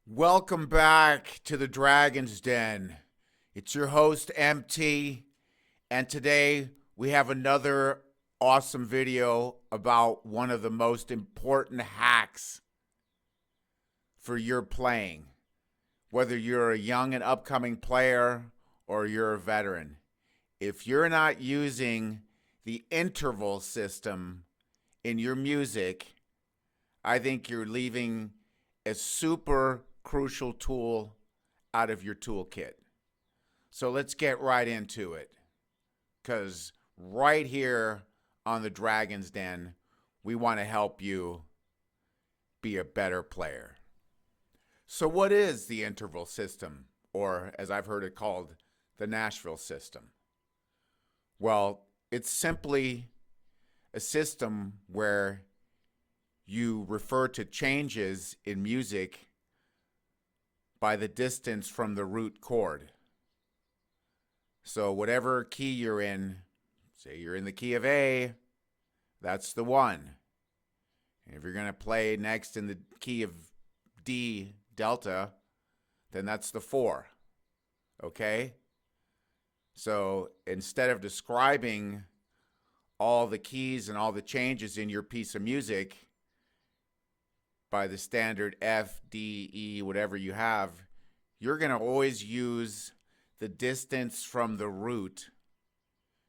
Welcome back to the Dragon's Den. It's your host, MT, and today we have another awesome video about one of the most important hacks for your playing, whether you're a young and upcoming player or you're a veteran. If you're not using the interval system in your music, I think you're leaving a super crucial tool out of your toolkit. So let's get right into it. Because right here on the Dragon's Den, we want to help you be a better player. So, what is the interval system, or as I've heard it called, the Nashville system? Well, it's simply a system where you refer to changes in music by the distance from the root chord. So whatever key you're in, say you're in the key of A, that's the 1. And if you're going to play next in the key of D, delta, then that's the 4. Okay? So instead of describing all the keys and all the changes in your piece of music by the standard F, D, E, whatever you have, you're going to always use the distance from the root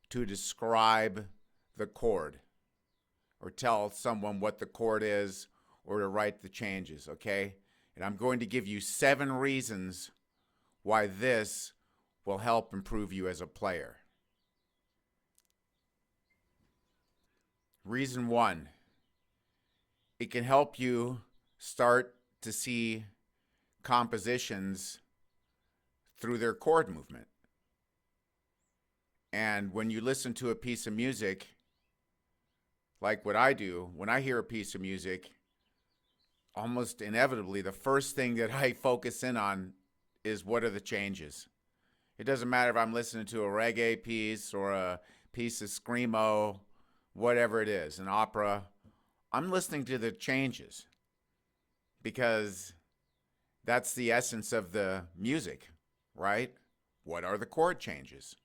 to describe the chord or tell someone what the chord is or to write the changes, okay? And I'm going to give you 7 reasons why this will help improve you as a player. Reason 1, it can help you start to see compositions through their chord movement. And when you listen to a piece of music, like what I do, when I hear a piece of music, almost inevitably, the first thing that I focus in on is what are the changes. It doesn't matter if I'm listening to a reggae piece or a piece of screamo, whatever it is, an opera. I'm listening to the changes because that's the essence of the music, right? What are the chord changes?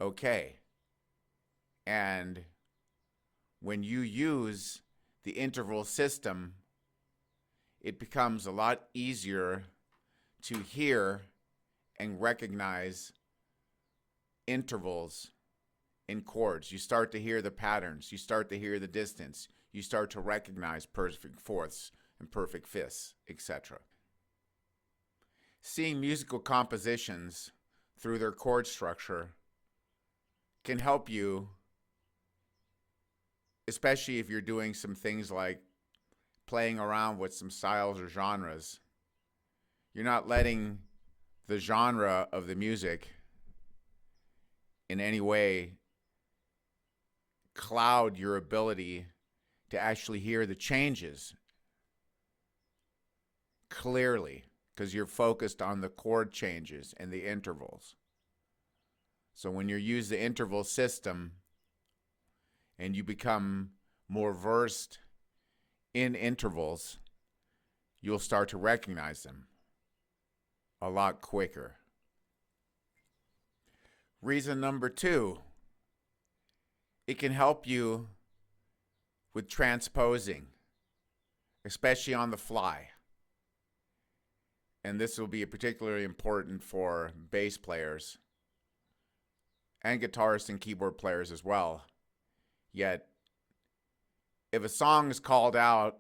Okay. And when you use the interval system, it becomes a lot easier to hear and recognize intervals in chords. You start to hear the patterns. You start to hear the distance. You start to recognize perfect fourths and perfect fifths, etc. Seeing musical compositions through their chord structure can help you, especially if you're doing some things like playing around with some styles or genres. You're not letting the genre of the music in any way cloud your ability to actually hear the changes clearly because you're focused on the chord changes and the intervals. So when you use the interval system and you become more versed in intervals, you'll start to recognize them a lot quicker. Reason number 2, it can help you with transposing, especially on the fly. And this will be particularly important for bass players and guitarists and keyboard players as well. Yet, if a song is called out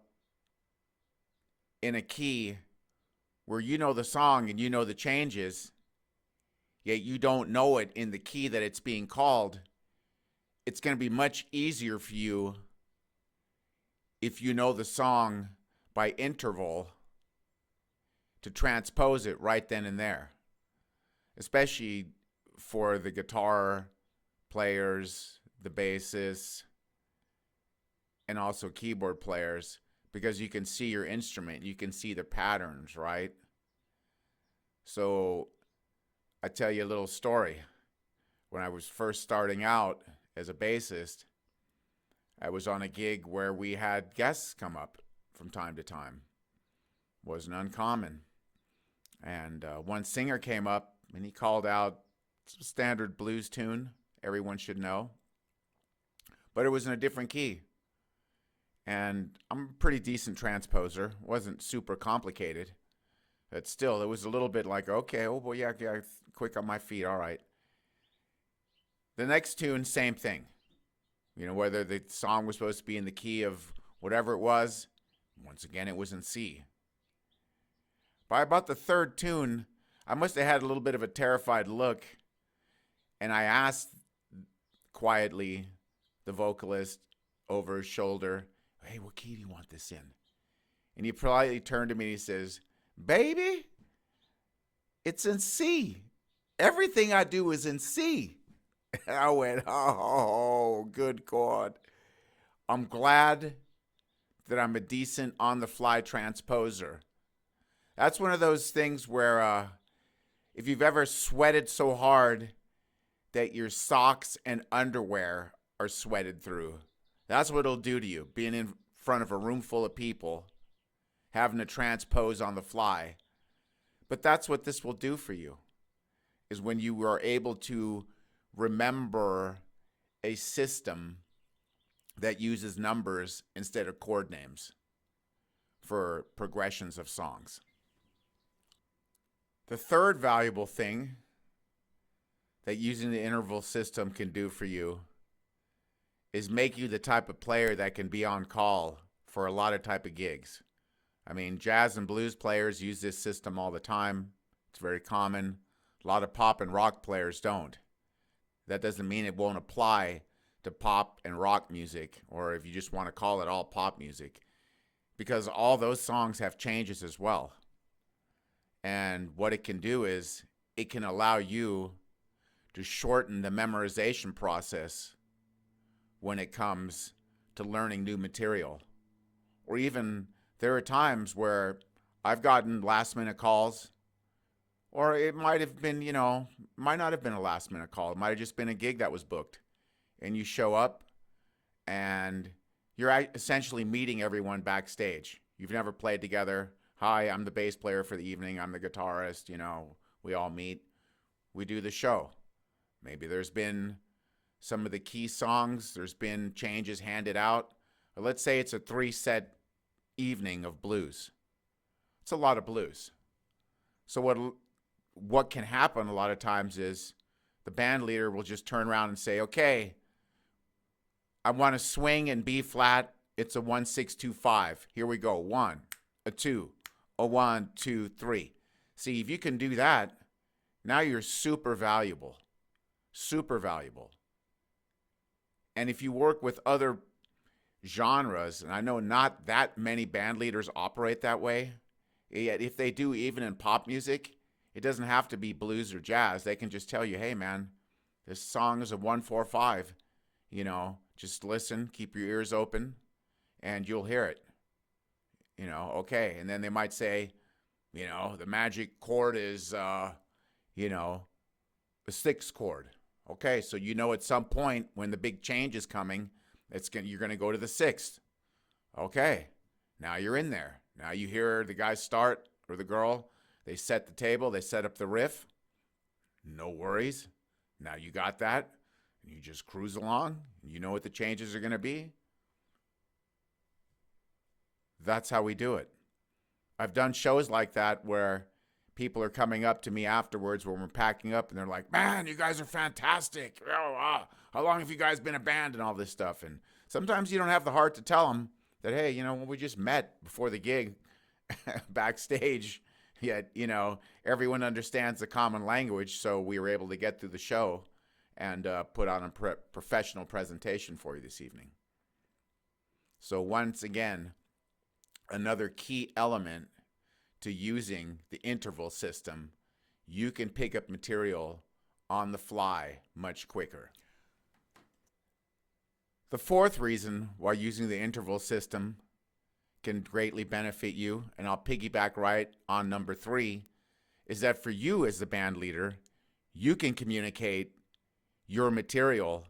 in a key where you know the song and you know the changes, yet you don't know it in the key that it's being called, it's going to be much easier for you if you know the song by interval to transpose it right then and there, especially for the guitar players, the bassists, and also keyboard players, because you can see your instrument, you can see the patterns, right? So I tell you a little story. When I was first starting out as a bassist, I was on a gig where we had guests come up from time to time. Wasn't uncommon. And one singer came up and he called out some standard blues tune everyone should know, but it was in a different key. And I'm a pretty decent transposer. It wasn't super complicated. But still, it was a little bit like, okay, oh boy, yeah, yeah, quick on my feet, all right. The next tune, same thing. You know, whether the song was supposed to be in the key of whatever it was, once again, it was in C. By about the third tune, I must have had a little bit of a terrified look, and I asked quietly the vocalist over his shoulder, hey, what key do you want this in? And he politely turned to me and he says, baby, it's in C. Everything I do is in C. And I went, oh, good God. I'm glad that I'm a decent on-the-fly transposer. That's one of those things where if you've ever sweated so hard that your socks and underwear are sweated through, that's what it'll do to you, being in front of a room full of people, having to transpose on the fly. But that's what this will do for you, is when you are able to remember a system that uses numbers instead of chord names for progressions of songs. The third valuable thing that using the interval system can do for you is make you the type of player that can be on call for a lot of type of gigs. I mean, jazz and blues players use this system all the time. It's very common. A lot of pop and rock players don't. That doesn't mean it won't apply to pop and rock music, or if you just want to call it all pop music, because all those songs have changes as well. And what it can do is it can allow you to shorten the memorization process when it comes to learning new material. Or even there are times where I've gotten last minute calls, or it might have been, might not have been a last minute call. It might have just been a gig that was booked. And you show up and you're essentially meeting everyone backstage. You've never played together. Hi, I'm the bass player for the evening. I'm the guitarist. We all meet. We do the show. Maybe there's been some of the key songs. There's been changes handed out. But let's say it's a 3-set evening of blues. It's a lot of blues. So what can happen a lot of times is the band leader will just turn around and say, okay, I want to swing in B flat. It's a 1-6-2-5. Here we go. 1, a 2, a 1, 2, 3. See, if you can do that, now you're super valuable. Super valuable. And if you work with other genres, and I know not that many band leaders operate that way, yet if they do, even in pop music, it doesn't have to be blues or jazz. They can just tell you, hey man, this song is a 1-4-5. Just listen, keep your ears open, and you'll hear it. Okay. And then they might say, the magic chord is, a 6th chord. Okay, so at some point when the big change is coming, you're going to go to the 6th. Okay, now you're in there. Now you hear the guy start, or the girl, they set the table, they set up the riff. No worries. Now you got that. You just cruise along. You know what the changes are going to be. That's how we do it. I've done shows like that where people are coming up to me afterwards when we're packing up and they're like, man, you guys are fantastic. How long have you guys been a band and all this stuff? And sometimes you don't have the heart to tell them that, hey, when we just met before the gig backstage, yet, everyone understands the common language. So we were able to get through the show and put on a professional presentation for you this evening. So once again, another key element to using the interval system, you can pick up material on the fly much quicker. The fourth reason why using the interval system can greatly benefit you, and I'll piggyback right on number 3, is that for you as the band leader, you can communicate your material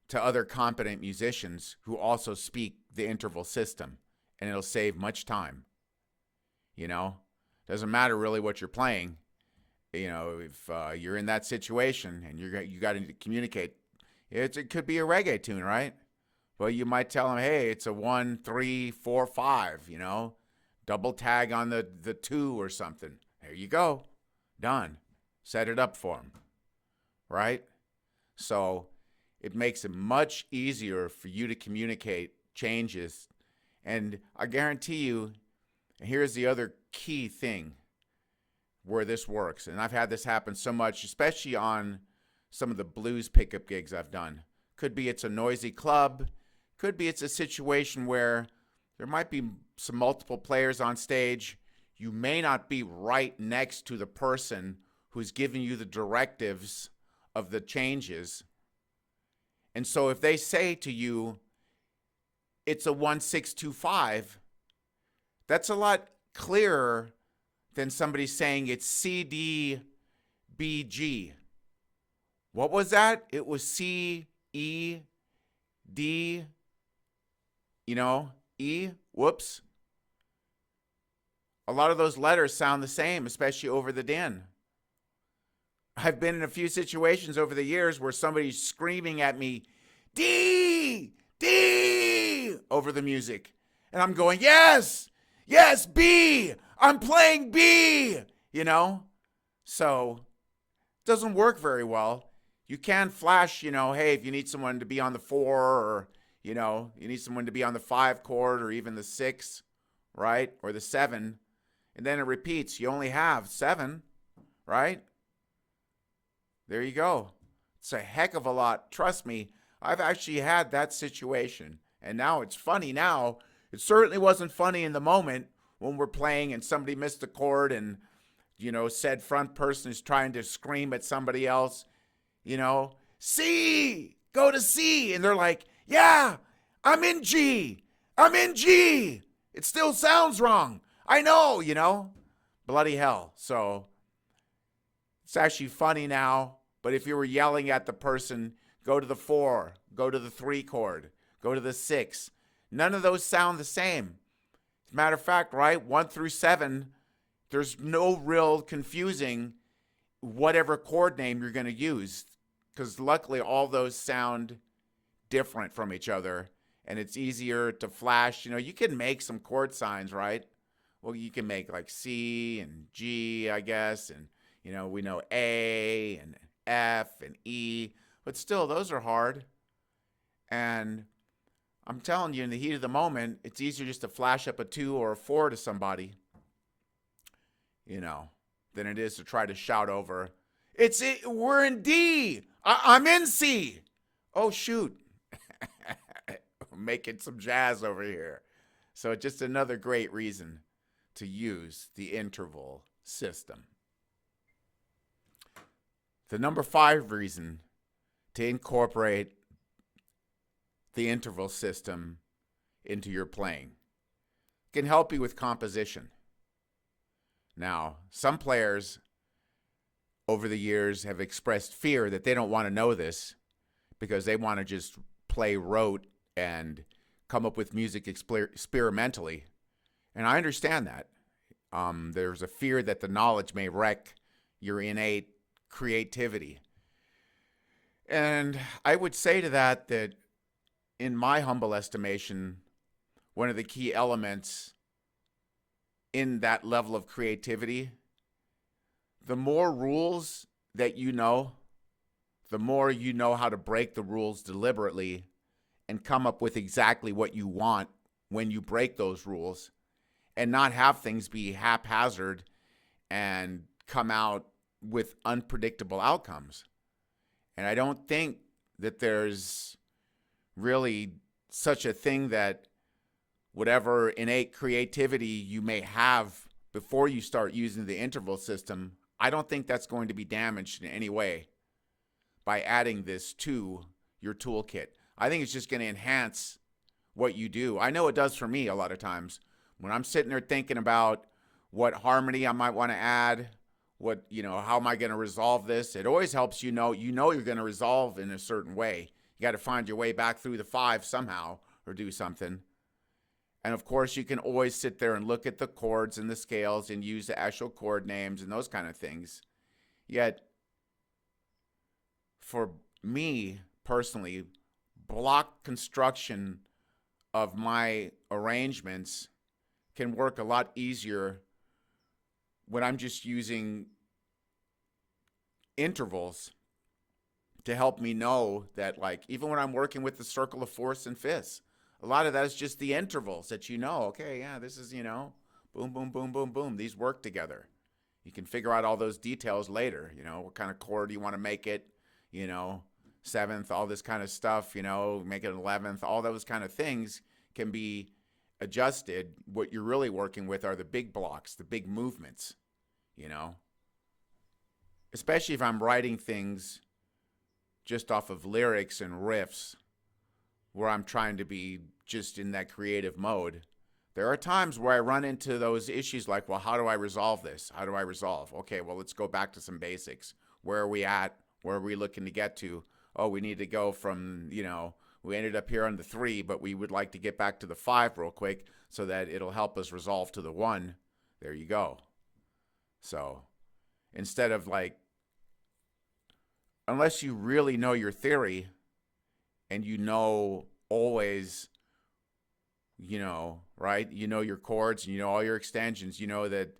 to other competent musicians who also speak the interval system, and it'll save much time. Doesn't matter really what you're playing. You know, if you're in that situation and you got to communicate, it could be a reggae tune, right? Well, you might tell them, hey, it's a 1, 3, 4, 5. You know, double tag on the 2 or something. There you go, done. Set it up for them, right? So it makes it much easier for you to communicate changes. And I guarantee you, here's the other key thing where this works. And I've had this happen so much, especially on some of the blues pickup gigs I've done. Could be it's a noisy club. Could be it's a situation where there might be some multiple players on stage. You may not be right next to the person who's giving you the directives of the changes. And so if they say to you, it's a 1-6-2-5, that's a lot clearer than somebody saying it's C-D-B-G. What was that? It was C-E-D, E. Whoops. A lot of those letters sound the same, especially over the din. I've been in a few situations over the years where somebody's screaming at me, D, D, over the music. And I'm going, yes, B, I'm playing B, So it doesn't work very well. You can flash, hey, if you need someone to be on the 4 or, you need someone to be on the 5 chord or even the 6, right? Or the 7. And then it repeats. You only have 7, right? There you go. It's a heck of a lot. Trust me, I've actually had that situation. And now it's funny now. It certainly wasn't funny in the moment when we're playing and somebody missed a chord and, said front person is trying to scream at somebody else, C, go to C. And they're like, yeah, I'm in G. It still sounds wrong. I know, bloody hell. So it's actually funny now. But if you were yelling at the person, go to the 4, go to the 3 chord, go to the 6. None of those sound the same. As a matter of fact, right, 1 through 7, there's no real confusing whatever chord name you're going to use. Because luckily all those sound different from each other. And it's easier to flash. You can make some chord signs, right? Well, you can make like C and G, I guess. And, we know A and F and E, but still, those are hard. And I'm telling you, in the heat of the moment, it's easier just to flash up a 2 or a 4 to somebody, than it is to try to shout over, we're in D. I'm in C. Oh, shoot. Making some jazz over here. So just another great reason to use the interval system. The number 5 reason to incorporate the interval system into your playing can help you with composition. Now, some players over the years have expressed fear that they don't want to know this because they want to just play rote and come up with music experimentally. And I understand that. There's a fear that the knowledge may wreck your innate creativity. And I would say to that in my humble estimation, one of the key elements in that level of creativity, the more rules that you know, the more you know how to break the rules deliberately and come up with exactly what you want when you break those rules and not have things be haphazard and come out with unpredictable outcomes. And I don't think that there's really such a thing that whatever innate creativity you may have before you start using the interval system, I don't think that's going to be damaged in any way by adding this to your toolkit. I think it's just going to enhance what you do. I know it does for me a lot of times. When I'm sitting there thinking about what harmony I might want to add, how am I going to resolve this? It always helps you're going to resolve in a certain way. You got to find your way back through the 5 somehow or do something. And of course, you can always sit there and look at the chords and the scales and use the actual chord names and those kind of things. Yet, for me personally, block construction of my arrangements can work a lot easier when I'm just using intervals to help me know that, like, even when I'm working with the circle of fourths and fifths, a lot of that is just the intervals that okay, yeah, this is, boom, boom, boom, boom, boom. These work together. You can figure out all those details later, what kind of chord you want to make it, seventh, all this kind of stuff, make it 11th, all those kind of things can be adjusted. What you're really working with are the big blocks, the big movements, especially if I'm writing things just off of lyrics and riffs where I'm trying to be just in that creative mode. There are times where I run into those issues like, well, how do I resolve this? How do I resolve? Okay, well, let's go back to some basics. Where are we at? Where are we looking to get to? Oh, we need to go from, we ended up here on the 3, but we would like to get back to the 5 real quick so that it'll help us resolve to the 1. There you go. So instead of unless you really know your theory and always, right? Your chords and all your extensions, that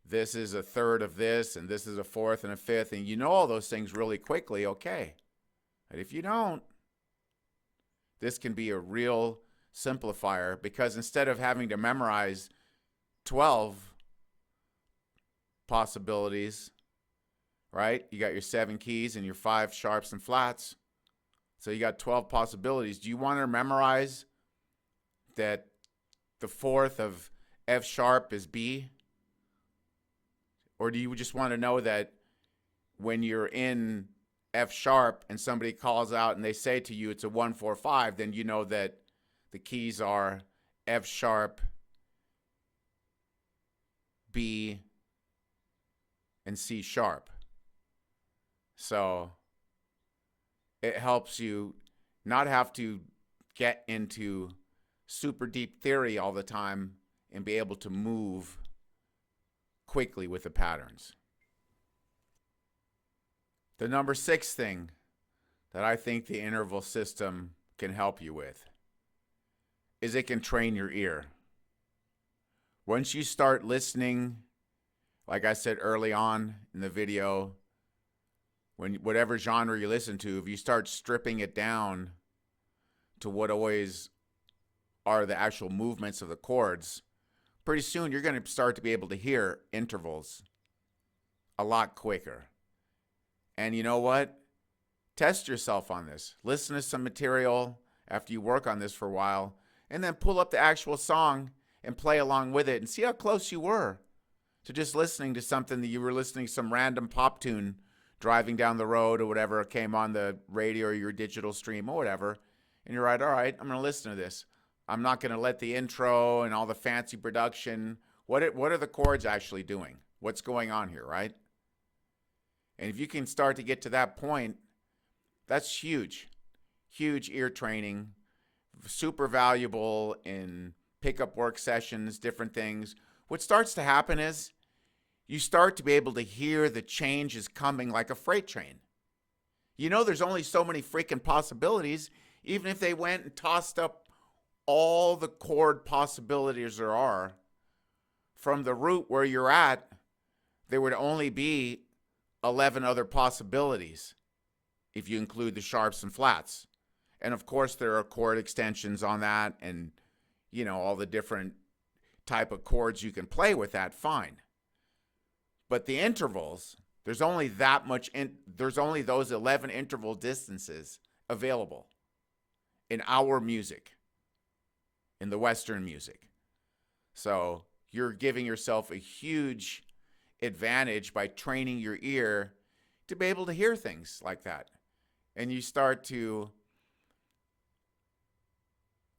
this is a third of this and this is a fourth and a fifth, and all those things really quickly, okay. But if you don't, this can be a real simplifier, because instead of having to memorize 12 possibilities, right? You got your 7 keys and your 5 sharps and flats. So you got 12 possibilities. Do you want to memorize that the fourth of F sharp is B? Or do you just want to know that when you're in F sharp and somebody calls out and they say to you it's a 1-4-5, then you know that the keys are F sharp, B, and C sharp. So it helps you not have to get into super deep theory all the time and be able to move quickly with the patterns. The number 6 thing that I think the interval system can help you with is it can train your ear. Once you start listening, like I said early on in the video, whatever genre you listen to, if you start stripping it down to what always are the actual movements of the chords, pretty soon you're going to start to be able to hear intervals a lot quicker. And you know what? Test yourself on this. Listen to some material after you work on this for a while, and then pull up the actual song and play along with it and see how close you were to just listening to something that you were listening to some random pop tune driving down the road or whatever, came on the radio or your digital stream or whatever, and you're right, all right, I'm going to listen to this. I'm not going to let the intro and all the fancy production, what are the chords actually doing? What's going on here, right? And if you can start to get to that point, that's huge. Huge ear training, super valuable in pickup work sessions, different things. What starts to happen is you start to be able to hear the changes coming like a freight train. There's only so many freaking possibilities, even if they went and tossed up all the chord possibilities there are. From the root where you're at, there would only be 11 other possibilities if you include the sharps and flats. And of course, there are chord extensions on that and, all the different type of chords you can play with that, fine. But the intervals, there's only there's only those 11 interval distances available in our music, in the Western music. So you're giving yourself a huge advantage by training your ear to be able to hear things like that. And you start to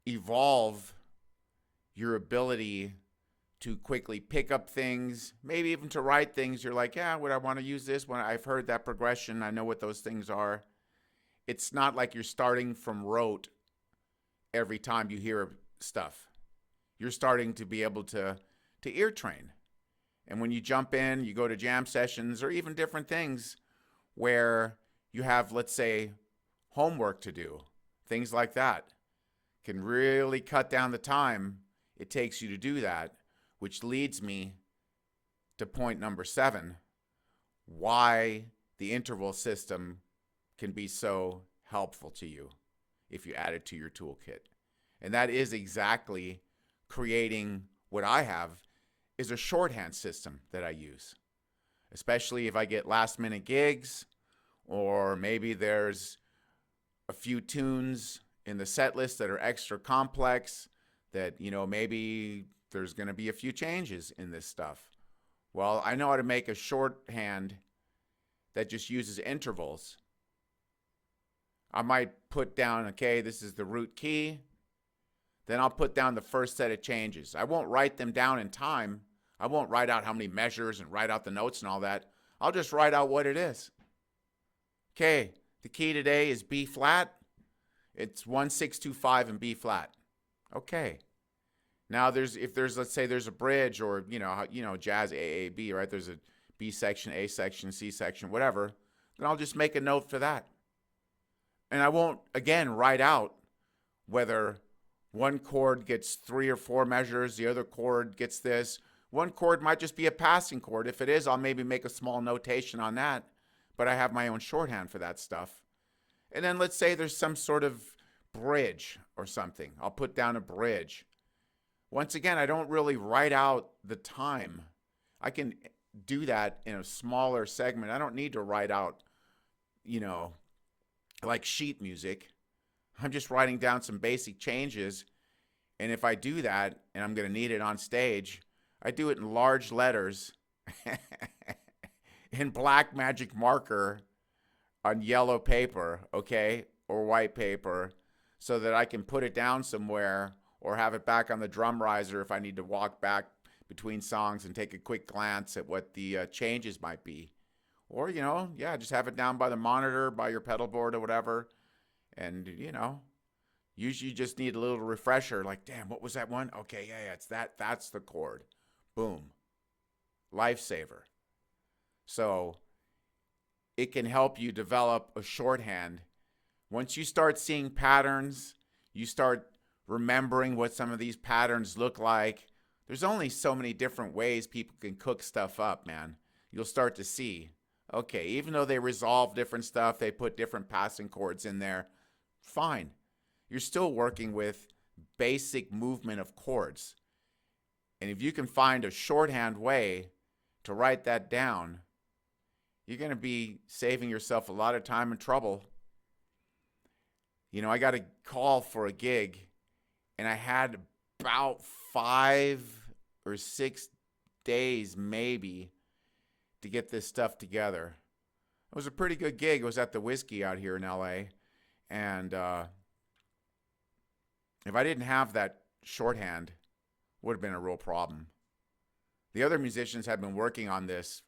evolve your ability to quickly pick up things, maybe even to write things. You're like, yeah, would I want to use this? When I've heard that progression, I know what those things are. It's not like you're starting from rote every time you hear stuff. you're starting to be able to ear train. And when you jump in, you go to jam sessions or even different things where you have, let's say, homework to do, things like that, can really cut down the time it takes you to do that, which leads me to point number 7, why the interval system can be so helpful to you if you add it to your toolkit. And that is exactly creating what I have is a shorthand system that I use, especially if I get last minute gigs, or maybe there's a few tunes in the set list that are extra complex that, maybe there's going to be a few changes in this stuff. Well, I know how to make a shorthand that just uses intervals. I might put down, okay, this is the root key. Then I'll put down the first set of changes. I won't write them down in time. I won't write out how many measures and write out the notes and all that. I'll just write out what it is. Okay, the key today is B flat. It's 1-6-2-5 in B flat. Okay. Now if there's let's say there's a bridge, or jazz AAB, right? There's a B section, A section, C section, whatever. Then I'll just make a note for that. And I won't again write out whether one chord gets 3 or 4 measures, the other chord gets this. One chord might just be a passing chord. If it is, I'll maybe make a small notation on that, but I have my own shorthand for that stuff. And then let's say there's some sort of bridge or something. I'll put down a bridge. Once again, I don't really write out the time. I can do that in a smaller segment. I don't need to write out, like sheet music. I'm just writing down some basic changes. And if I do that, and I'm going to need it on stage, I do it in large letters in black magic marker on yellow paper, okay, or white paper, so that I can put it down somewhere or have it back on the drum riser if I need to walk back between songs and take a quick glance at what the changes might be. Or, just have it down by the monitor, by your pedal board or whatever. And, usually you just need a little refresher, like, damn, what was that one? Okay, yeah, it's that. That's the chord. Boom. Lifesaver. So it can help you develop a shorthand. Once you start seeing patterns, you start remembering what some of these patterns look like. There's only so many different ways people can cook stuff up, man. You'll start to see, okay, even though they resolve different stuff, they put different passing chords in there, fine. You're still working with basic movement of chords. And if you can find a shorthand way to write that down, you're going to be saving yourself a lot of time and trouble. I got a call for a gig, and I had about 5 or 6 days maybe to get this stuff together. It was a pretty good gig. It was at the Whiskey out here in LA. And if I didn't have that shorthand, it would have been a real problem. The other musicians had been working on this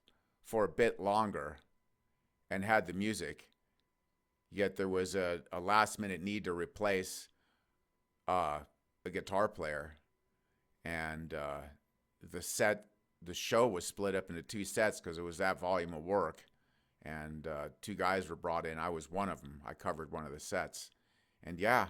for a bit longer and had the music, yet there was a last minute need to replace a guitar player. And the show was split up into 2 sets because it was that volume of work. And 2 guys were brought in. I was one of them. I covered one of the sets. And yeah,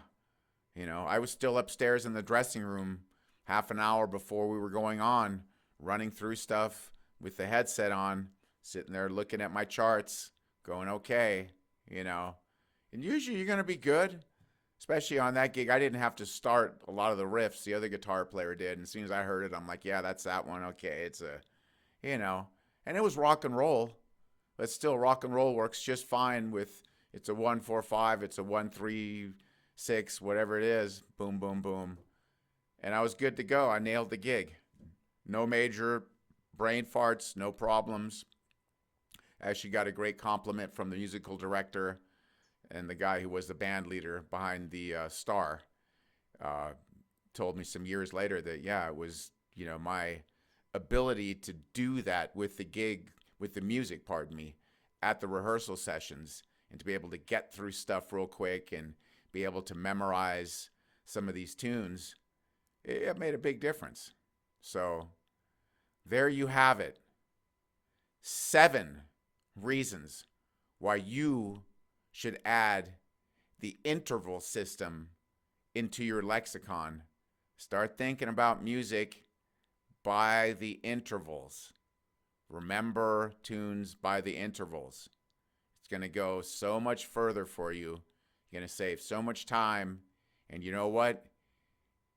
I was still upstairs in the dressing room half an hour before we were going on, running through stuff with the headset on, sitting there looking at my charts, going, okay, And usually you're going to be good, especially on that gig. I didn't have to start a lot of the riffs. The other guitar player did. And as soon as I heard it, I'm like, yeah, that's that one. Okay, it's and it was rock and roll. But still, rock and roll works just fine with, it's a 1-4-5, it's a 1-3-6, whatever it is. Boom, boom, boom. And I was good to go. I nailed the gig. No major brain farts, no problems. Actually got a great compliment from the musical director and the guy who was the band leader behind the Star. Told me some years later that, yeah, it was, my ability to do that with the gig, with the music, pardon me, at the rehearsal sessions, and to be able to get through stuff real quick and be able to memorize some of these tunes it made a big difference. So there you have it. 7 reasons why you should add the interval system into your lexicon. Start thinking about music by the intervals. Remember tunes by the intervals. It's going to go so much further for you. You're going to save so much time. And you know what?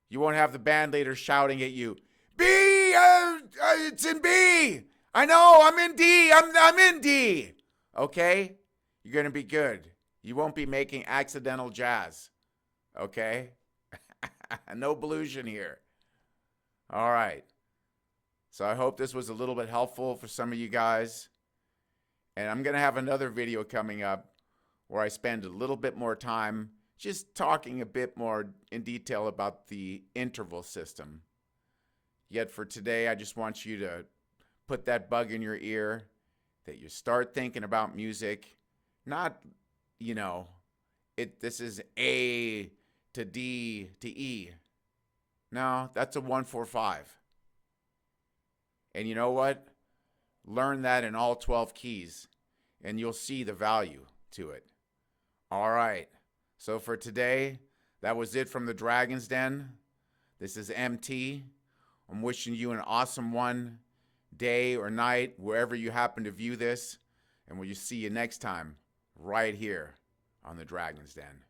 You won't have the band leader shouting at you, B, it's in B. I know, I'm in D. I'm in D. Okay? You're going to be good. You won't be making accidental jazz. Okay? No blusion here. All right. So I hope this was a little bit helpful for some of you guys. And I'm going to have another video coming up where I spend a little bit more time just talking a bit more in detail about the interval system. Yet for today, I just want you to put that bug in your ear that you start thinking about music, not, this is A to D to E. No, that's a 1-4-5. And you know what? Learn that in all 12 keys, and you'll see the value to it. All right. So for today, that was it from the Dragon's Den. This is MT. I'm wishing you an awesome one, day or night, wherever you happen to view this. And we'll see you next time, right here on the Dragon's Den.